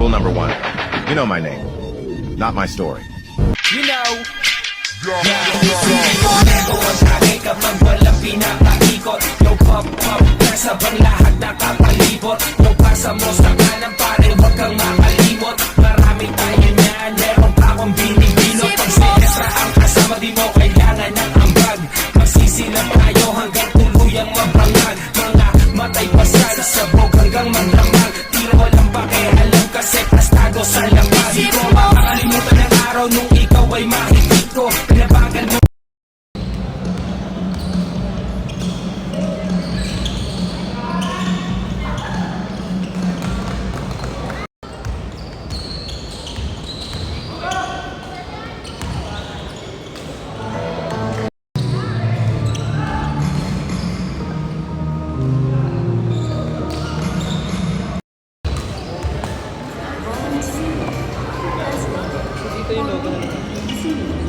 Rule number one, you know my name, not my story. You know, kapag walang pinapaikot. No pop, nasa bang lahat nakapalibot. No pasa mo sa kanan pare, huwag kang makalimot. Marami tayo niyan, meron pa akong binibilot. Pag sinestra ang kasama, di mo kailangan ng ambag. Magsisilap tayo hanggang tuluyang mabangag. Mga matay pasal, sabog hanggang magdamag. Tiro walang pakialam kasi pastado sa labas. Di ko makakalimutan ng araw nung ikaw ay mahigit ko. Pinabagal mo. Dito yung logo na.